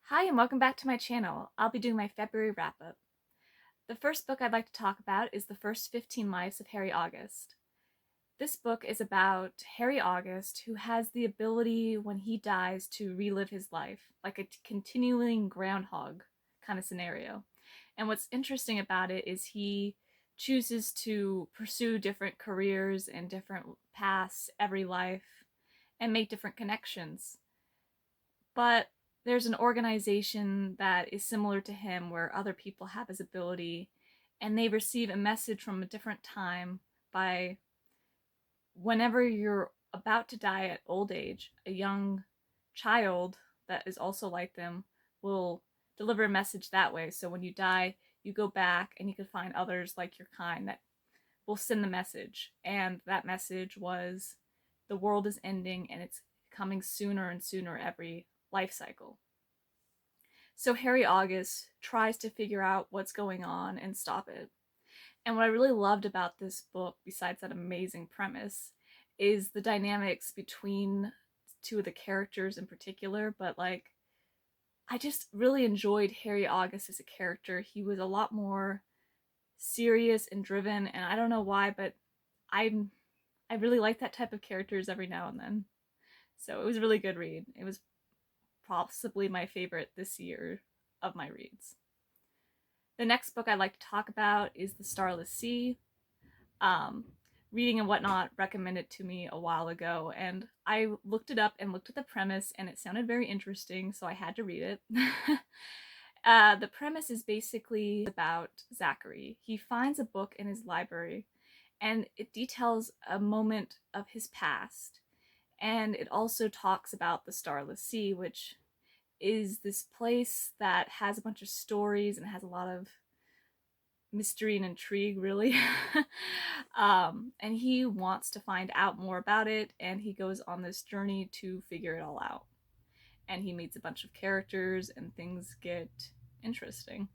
Hi, and welcome back to my channel. I'll be doing my February wrap-up. The first book I'd like to talk about is The First 15 Lives of Harry August. This book is about Harry August, who has the ability when he dies to relive his life, like a continuing groundhog kind of scenario. And what's interesting about it is he chooses to pursue different careers and different paths every life and make different connections. But there's an organization that is similar to him where other people have his ability and they receive a message from a different time by whenever you're about to die at old age, a young child that is also like them will deliver a message that way. So when you die, you go back and you can find others like your kind that will send the message. And that message was the world is ending and it's coming sooner and sooner every life cycle. So Harry August tries to figure out what's going on and stop it. And what I really loved about this book, besides that amazing premise, is the dynamics between two of the characters in particular. But like, I just really enjoyed Harry August as a character. He was a lot more serious and driven, and I don't know why, but I'm I really like that type of characters every now and then. So it was a really good read. It was possibly my favorite this year of my reads. The next book I'd like to talk about is The Starless Sea. Um, Reading and Whatnot recommended to me a while ago, and I looked it up and looked at the premise, and it sounded very interesting, so I had to read it. The premise is basically about Zachary. He finds a book in his library, and it details a moment of his past. And it also talks about the Starless Sea, which is this place that has a bunch of stories and has a lot of mystery and intrigue, really. And he wants to find out more about it, and he goes on this journey to figure it all out. And he meets a bunch of characters, and things get interesting.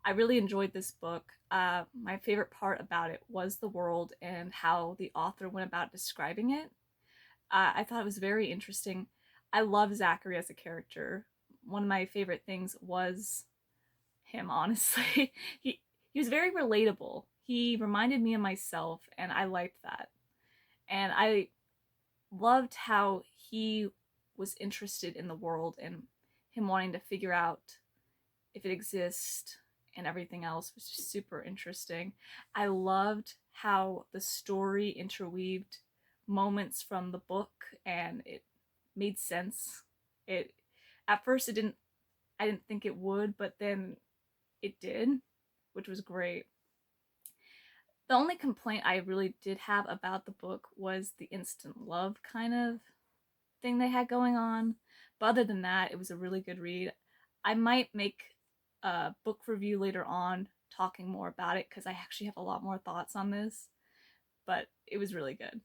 I really enjoyed this book. My favorite part about it was the world and how the author went about describing it. I thought it was very interesting. I love Zachary as a character. One of my favorite things was him, honestly. He was very relatable. He reminded me of myself, and I liked that. And I loved how he was interested in the world and him wanting to figure out if it exists and everything else was just super interesting. I loved how the story interweaved moments from the book and it made sense. It at first it didn't I didn't think it would, but then it did, which was great. The only complaint I really did have about the book was the instant love kind of thing they had going on. But other than that, it was a really good read. I might make a book review later on talking more about it because I actually have a lot more thoughts on this, but it was really good.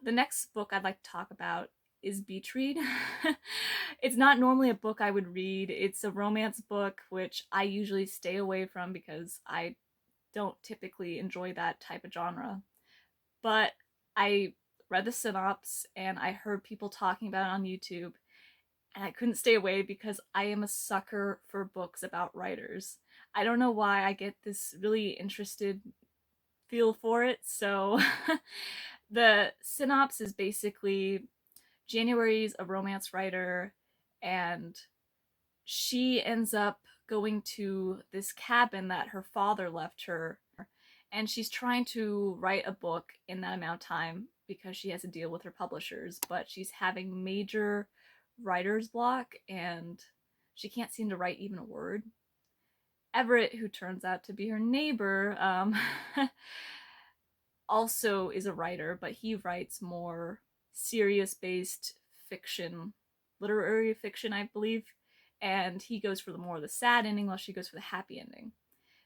The next book I'd like to talk about is Beach Read. It's not normally a book I would read. It's a romance book, which I usually stay away from because I don't typically enjoy that type of genre. But I read the synopsis and I heard people talking about it on YouTube, and I couldn't stay away because I am a sucker for books about writers. I don't know why I get this really interested feel for it. So the synopsis is basically January's a romance writer and she ends up going to this cabin that her father left her, and she's trying to write a book in that amount of time because she has to deal with her publishers, but she's having major writer's block and she can't seem to write even a word. Everett, who turns out to be her neighbor, also is a writer, but he writes more serious based fiction, literary fiction, I believe. And he goes for the more of the sad ending while she goes for the happy ending.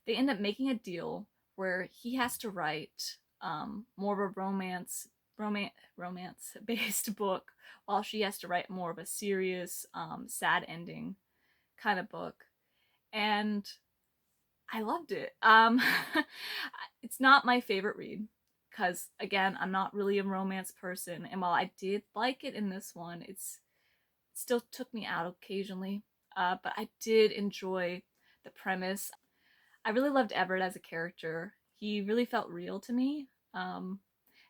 They end up making a deal where he has to write more of a romance based book while she has to write more of a serious sad ending kind of book. And I loved it. It's not my favorite read because again, I'm not really a romance person, and while I did like it in this one, it's still took me out occasionally, but I did enjoy the premise. I really loved Everett as a character. He really felt real to me.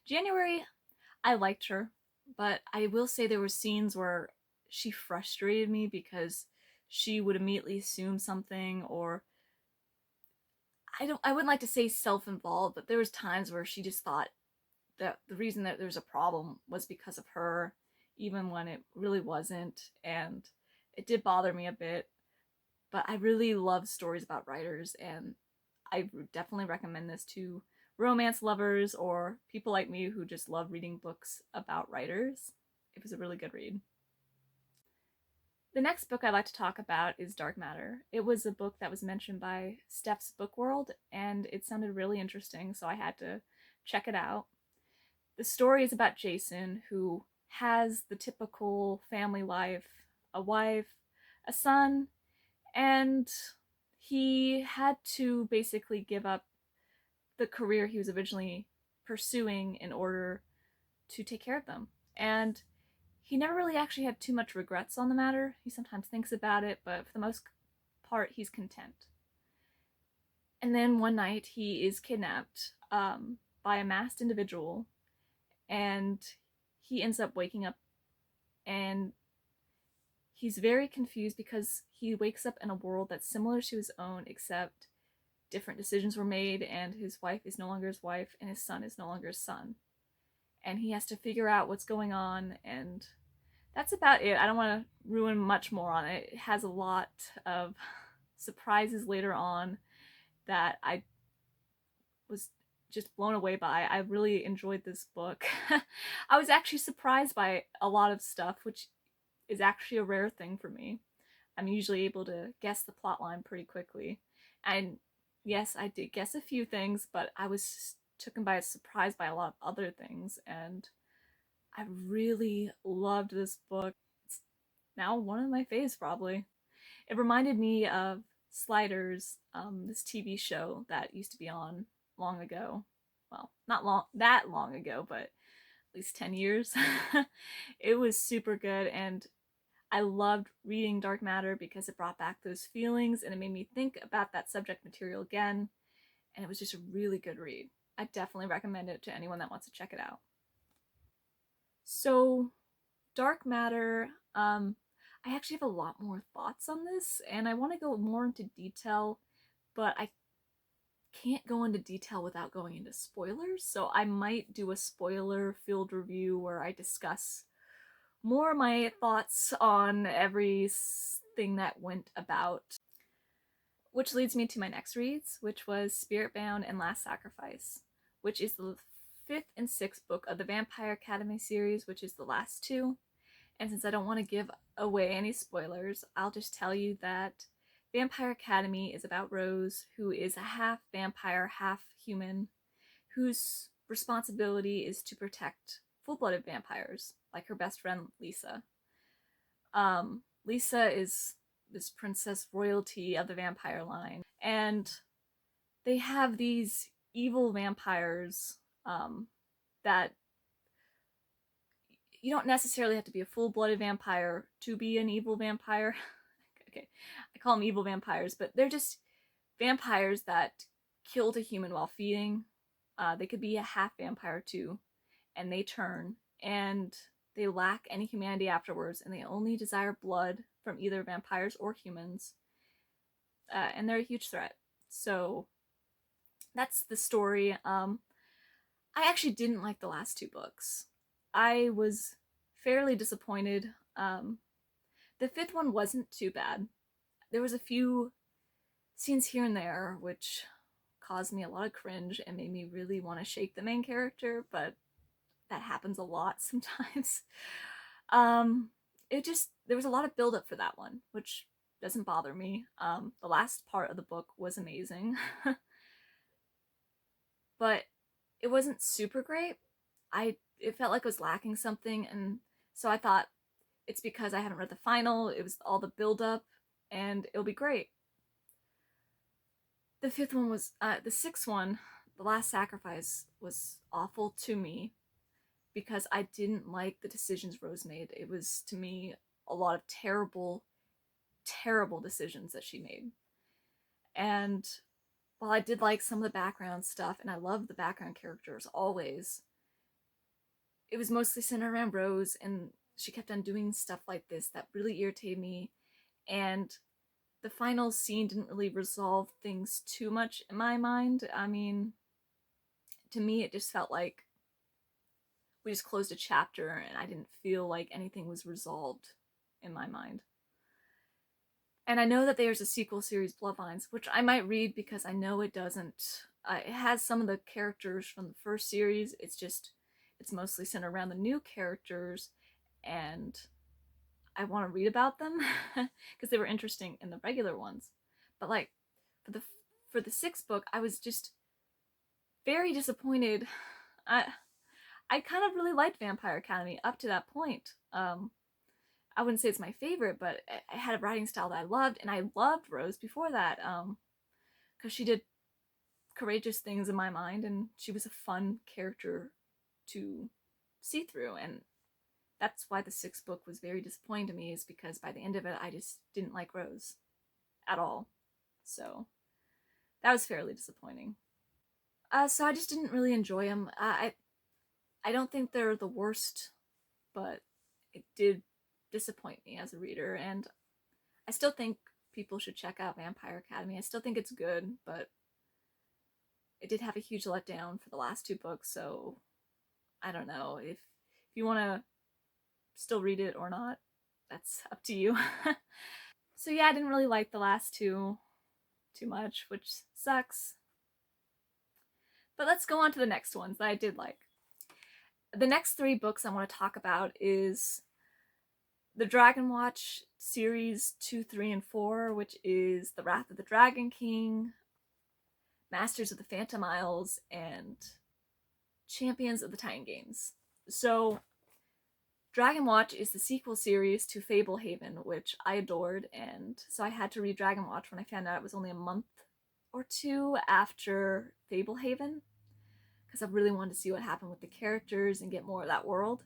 January, I liked her, but I will say there were scenes where she frustrated me because she would immediately assume something, or I wouldn't like to say self-involved, but there was times where she just thought that the reason that there's a problem was because of her, even when it really wasn't, and it did bother me a bit. But I really love stories about writers, and I would definitely recommend this to romance lovers or people like me who just love reading books about writers. It was a really good read. The next book I'd like to talk about is Dark Matter. It was a book that was mentioned by Steph's Book World, and it sounded really interesting, so I had to check it out. The story is about Jason, who has the typical family life, a wife, a son, and he had to basically give up the career he was originally pursuing in order to take care of them. And he never really actually had too much regrets on the matter. He sometimes thinks about it, but for the most part, he's content. And then one night, he is kidnapped by a masked individual, and he ends up waking up, and he's very confused because he wakes up in a world that's similar to his own, except different decisions were made, and his wife is no longer his wife, and his son is no longer his son. And he has to figure out what's going on, and that's about it. I don't want to ruin much more on it. It has a lot of surprises later on that I was just blown away by. I really enjoyed this book. I was actually surprised by a lot of stuff, which is actually a rare thing for me. I'm usually able to guess the plot line pretty quickly. And yes, I did guess a few things, but I was taken by a surprise by a lot of other things, and I really loved this book. It's now one of my faves, probably. It reminded me of Sliders, this TV show that used to be on long ago. Well, not long that long ago, but at least 10 years. It was super good, and I loved reading Dark Matter because it brought back those feelings and it made me think about that subject material again. And it was just a really good read. I definitely recommend it to anyone that wants to check it out. So, Dark Matter, I actually have a lot more thoughts on this, and I want to go more into detail, but I can't go into detail without going into spoilers. So, I might do a spoiler filled review where I discuss more of my thoughts on everything that went about. Which leads me to my next reads, which was Spiritbound and Last Sacrifice, which is the fifth and sixth book of the Vampire Academy series, which is the last two. And since I don't want to give away any spoilers, I'll just tell you that Vampire Academy is about Rose, who is a half vampire, half human, whose responsibility is to protect full-blooded vampires, like her best friend Lisa. Lisa is this princess royalty of the vampire line, and they have these evil vampires that you don't necessarily have to be a full-blooded vampire to be an evil vampire. Okay, I call them evil vampires, but they're just vampires that killed a human while feeding. They could be a half vampire too, and they turn, and they lack any humanity afterwards, and they only desire blood from either vampires or humans, and they're a huge threat. So that's the story. I actually didn't like the last two books. I was fairly disappointed. The fifth one wasn't too bad. There was a few scenes here and there which caused me a lot of cringe and made me really want to shake the main character, but that happens a lot sometimes. There was a lot of build up for that one, which doesn't bother me. The last part of the book was amazing, but it wasn't super great. It felt like it was lacking something, and so I thought it's because I haven't read the final. It was all the build up, and it'll be great. The fifth one was the sixth one. The Last Sacrifice was awful to me because I didn't like the decisions Rose made. It was, to me, a lot of terrible, terrible decisions that she made. And while I did like some of the background stuff, and I loved the background characters always, it was mostly centered around Rose, and she kept on doing stuff like this that really irritated me. And the final scene didn't really resolve things too much in my mind. I mean, to me, it just felt like we just closed a chapter, and I didn't feel like anything was resolved in my mind. And I know that there's a sequel series, Bloodlines, which I might read because I know it doesn't. It has some of the characters from the first series. It's mostly centered around the new characters, and I want to read about them because they were interesting in the regular ones. But like for the for the sixth book, I was just very disappointed. I I kind of really liked Vampire Academy up to that point. I wouldn't say it's my favorite, but I had a writing style that I loved, and I loved Rose before that, because she did courageous things in my mind, and she was a fun character to see through, and that's why the sixth book was very disappointing to me, is because by the end of it, I just didn't like Rose at all. So that was fairly disappointing. So I just didn't really enjoy them. I don't think they're the worst, but it did disappoint me as a reader, and I still think people should check out Vampire Academy. I still think it's good, but it did have a huge letdown for the last two books, so I don't know if you want to still read it or not. That's up to you. So yeah, I didn't really like the last two too much, which sucks. But let's go on to the next ones that I did like. The next three books I want to talk about is the Dragon Watch series 2, 3, and 4, which is The Wrath of the Dragon King, Masters of the Phantom Isles, and Champions of the Titan Games. So, Dragon Watch is the sequel series to Fablehaven, which I adored, and so I had to read Dragon Watch when I found out it was only a month or two after Fablehaven, because I really wanted to see what happened with the characters and get more of that world.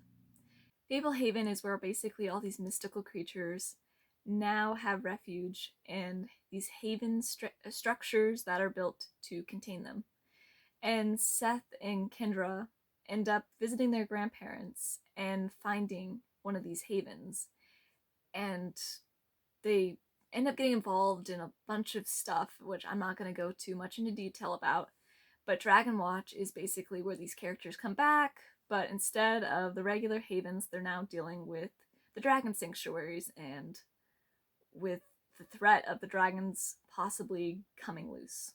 Fablehaven is where basically all these mystical creatures now have refuge in these haven structures that are built to contain them. And Seth and Kendra end up visiting their grandparents and finding one of these havens. And they end up getting involved in a bunch of stuff, which I'm not going to go too much into detail about. But Dragon Watch is basically where these characters come back, but instead of the regular havens, they're now dealing with the dragon sanctuaries and with the threat of the dragons possibly coming loose.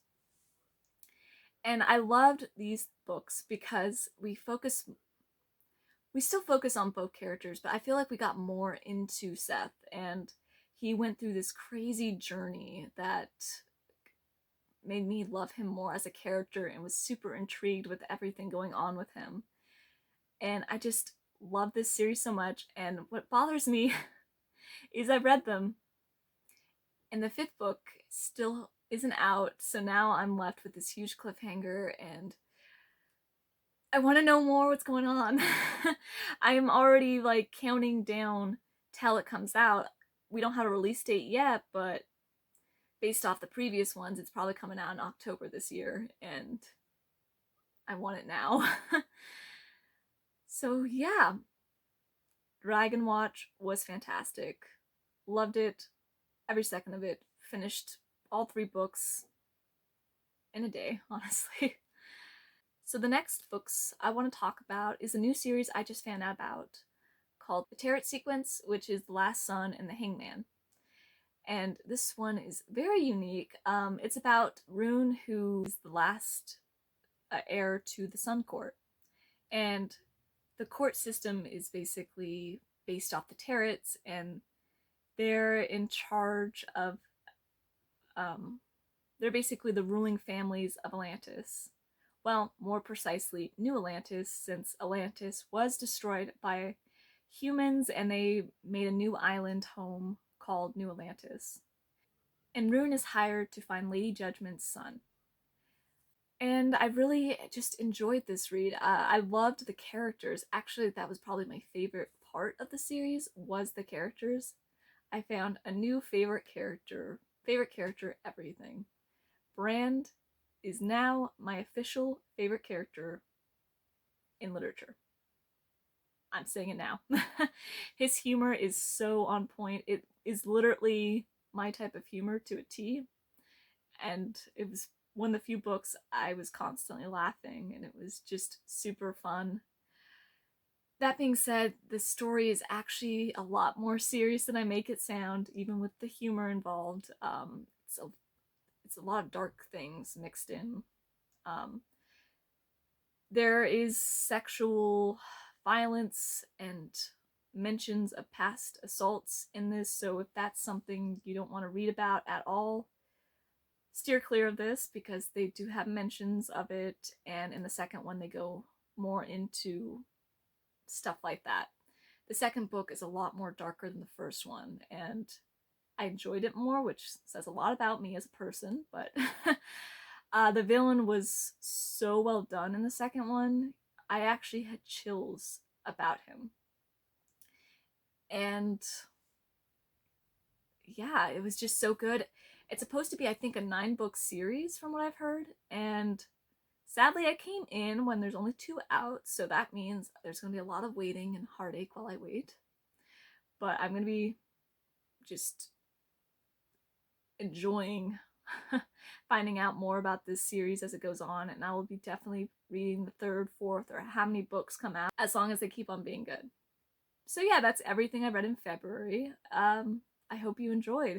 And I loved these books because we still focus on both characters, but I feel like we got more into Seth, and he went through this crazy journey that made me love him more as a character and was super intrigued with everything going on with him. And I just love this series so much. And what bothers me is I've read them, and the fifth book still isn't out. So now I'm left with this huge cliffhanger, and I want to know more what's going on. I'm already like counting down till it comes out. We don't have a release date yet, but based off the previous ones, it's probably coming out in October this year, and I want it now. So yeah, Dragon Watch was fantastic. Loved it, every second of it. Finished all three books in a day, honestly. So the next books I want to talk about is a new series I just found out about called The Tarot Sequence, which is The Last Sun and The Hangman. And this one is very unique. It's about Rune, who is the last heir to the Sun Court. And the court system is basically based off the tarots, and they're in charge of, they're basically the ruling families of Atlantis. Well, more precisely, New Atlantis, since Atlantis was destroyed by humans and they made a new island home called New Atlantis. And Rune is hired to find Lady Judgment's son. And I really just enjoyed this read. I loved the characters. Actually, that was probably my favorite part of the series, was the characters. I found a new favorite character. Favorite character, everything. Brand is now my official favorite character in literature. I'm saying it now. His humor is so on point. It is literally my type of humor to a T. And it was one of the few books I was constantly laughing, and it was just super fun. That being said, the story is actually a lot more serious than I make it sound, even with the humor involved. It's a lot of dark things mixed in. Um, there is sexual violence and mentions of past assaults in this, so if that's something you don't want to read about at all, steer clear of this because they do have mentions of it, and in the second one, they go more into stuff like that. The second book is a lot more darker than the first one, and I enjoyed it more, which says a lot about me as a person, but the villain was so well done in the second one. I actually had chills about him. And yeah, it was just so good. It's supposed to be, I think, a 9-book series from what I've heard, and sadly, I came in when there's only 2 out, so that means there's going to be a lot of waiting and heartache while I wait. But I'm going to be just enjoying finding out more about this series as it goes on, and I will be definitely reading the 3rd, 4th, or how many books come out, as long as they keep on being good. So yeah, that's everything I read in February. I hope you enjoyed.